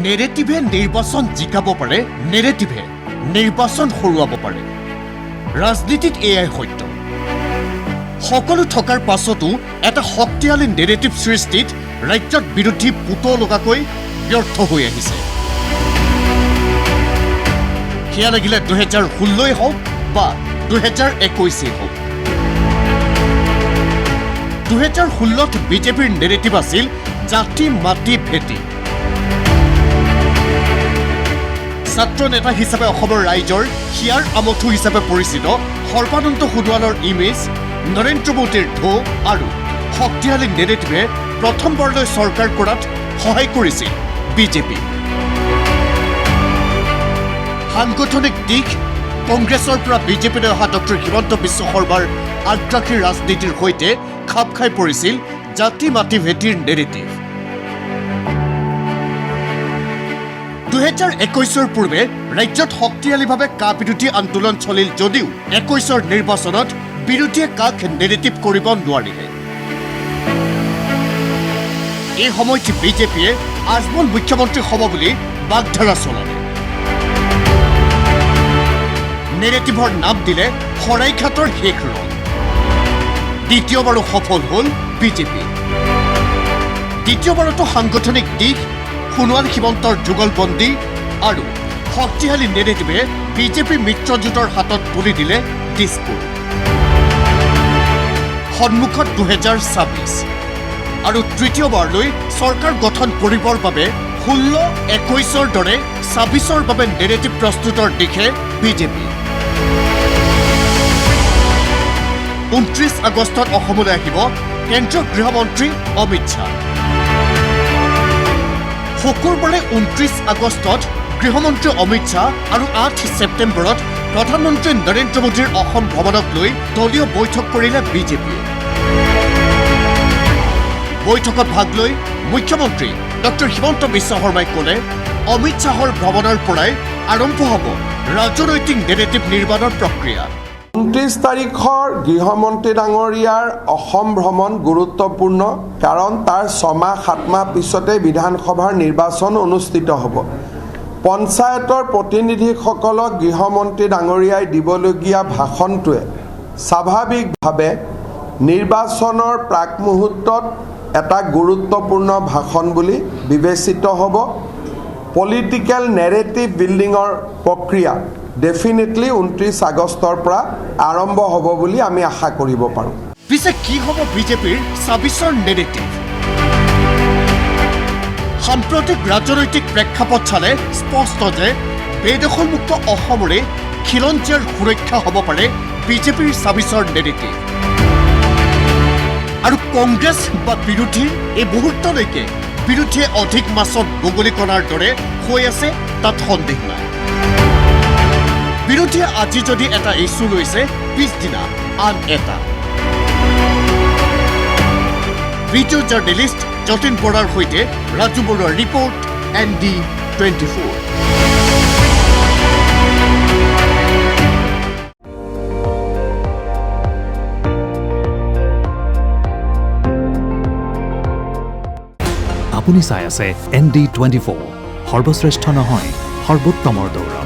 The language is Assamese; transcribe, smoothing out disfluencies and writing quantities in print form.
নেৰেটিভে নিৰ্বাচন জিকাব পাৰে, নেৰেটিভে নিৰ্বাচন হৰুৱাব পাৰে। ৰাজনীতিত এয়াই সত্য। সকলো থকাৰ পাছতো এটা শক্তিশালী নেৰেটিভ সৃষ্টিত ৰাজ্যত বিৰোধী পুত লগাকৈ ব্যৰ্থ হৈ আহিছে। সেয়া লাগিলে 2016 হওক বা 2021 হওক। 2016ত বিজেপিৰ নেৰেটিভ আছিল জাতি মাটি ভেটি। ছাত্ৰ নেতা হিচাপে অসমৰ ৰাইজৰ হিয়াৰ আমঠু হিচাপে পৰিচিত সৰ্বানন্দ সোণোৱালৰ ইমেজ, নৰেন্দ্ৰ মোদীৰ ঢৌ আৰু শক্তিশালী নেৰেটিভে প্ৰথমবাৰলৈ চৰকাৰ কৰাত সহায় কৰিছিল বিজেপি। সাংগঠনিক দিশ কংগ্ৰেছৰ পৰা বিজেপিলৈ অহা ডক্টৰ হিমন্ত বিশ্ব শৰ্মাৰ আগ্ৰাসী ৰাজনীতিৰ সৈতে খাপ খাই পৰিছিল জাতি মাটি ভেটিৰ নেৰেটিভ। 2021 পূৰ্বে ৰাজ্যত শক্তিশালীভাৱে কা বিৰোধী আন্দোলন চলিল যদিও 21 নিৰ্বাচনত বিৰোধীয়ে কাক নেৰেটিভ কৰিব নোৱাৰিলে। এই সময়ত বিজেপিয়ে আজমল মুখ্যমন্ত্ৰী হ'ব বুলি বাগধাৰা চলালে। নেৰেটিভৰ নাম দিলে শৰাইঘাটৰ শেষ ৰং। দ্বিতীয়বাৰো সফল হ'ল বিজেপি। দ্বিতীয়বাৰতো সাংগঠনিক দিশ, সোণোৱাল হিমন্তৰ যুগলবন্দী আৰু শক্তিশালী নেৰেটিভে বিজেপি মিত্ৰজোঁটৰ হাতত তুলি দিলে দিছপুৰ। সন্মুখত 2026 আৰু তৃতীয়বাৰলৈ চৰকাৰ গঠন কৰিবৰ বাবে 16-21 দৰে 26 বাবে নেৰেটিভ প্ৰস্তুতৰ দিশে বিজেপি। 29 আগষ্টত অসমলৈ আহিব কেন্দ্ৰীয় গৃহমন্ত্ৰী অমিত শ্বাহ। শুকুৰবাৰে 29 আগষ্টত গৃহমন্ত্ৰী অমিত শ্বাহ আৰু 8 ছেপ্টেম্বৰত প্ৰধানমন্ত্ৰী নৰেন্দ্ৰ মোদীৰ অসম ভ্ৰমণক লৈ দলীয় বৈঠক কৰিলে বিজেপিয়ে। বৈঠকত ভাগ লৈ মুখ্যমন্ত্ৰী ডক্টৰ হিমন্ত বিশ্ব শৰ্মাই ক'লে, অমিত শ্বাহৰ ভ্ৰমণৰ পৰাই আৰম্ভ হ'ব ৰাজনৈতিক নেৰেটিভ নিৰ্মাণৰ প্ৰক্ৰিয়া। 29 তাৰিখৰ গৃহমন্ত্ৰী ডাঙৰীয়াৰ অসম ভ্ৰমণ গুৰুত্বপূৰ্ণ, কাৰণ তাৰ 6 মাহ 7 মাহ পিছতে বিধানসভাৰ নিৰ্বাচন অনুষ্ঠিত হ'ব। পঞ্চায়তৰ প্ৰতিনিধিসকলক গৃহমন্ত্ৰী ডাঙৰীয়াই দিবলগীয়া ভাষণটোৱে স্বাভাৱিকভাৱে নিৰ্বাচনৰ প্ৰাক মুহূৰ্তত এটা গুৰুত্বপূৰ্ণ ভাষণ বুলি বিবেচিত হ'ব। পলিটিকেল নেৰেটিভ বিল্ডিঙৰ প্ৰক্ৰিয়া ডেফিনেটলি 29 আগষ্টৰ পৰা আৰম্ভ হ'ব বুলি আমি আশা কৰিব পাৰোঁ। পিছে কি হ'ব বিজেপিৰ 26 নেৰেটিভ? সাম্প্ৰতিক ৰাজনৈতিক প্ৰেক্ষাপট চালে স্পষ্ট যে বেদখলমুক্ত অসমৰে খিলঞ্জীয়াৰ সুৰক্ষা হ'ব পাৰে বিজেপিৰ 26 নেৰেটিভ। আৰু কংগ্ৰেছ বা বিৰোধী এই মুহূৰ্তলৈকে বিৰোধীয়ে অধিক মাছত বগলী কণাৰ দৰে হৈ আছে, তাত সন্দেহ নাই। বিৰোধীয়ে আজি যদি এটা ইছ্যু লৈছে, পিছদিনা আন এটা। ভিডিঅ' জাৰ্নেলিষ্ট যতীন বৰাৰ সৈতে ৰাজু বৰুৱাৰ ৰিপৰ্ট, ND24। আপুনি চাই আছে ND24, সৰ্বশ্ৰেষ্ঠ নহয়, সৰ্বোত্তমৰ দৌৰ।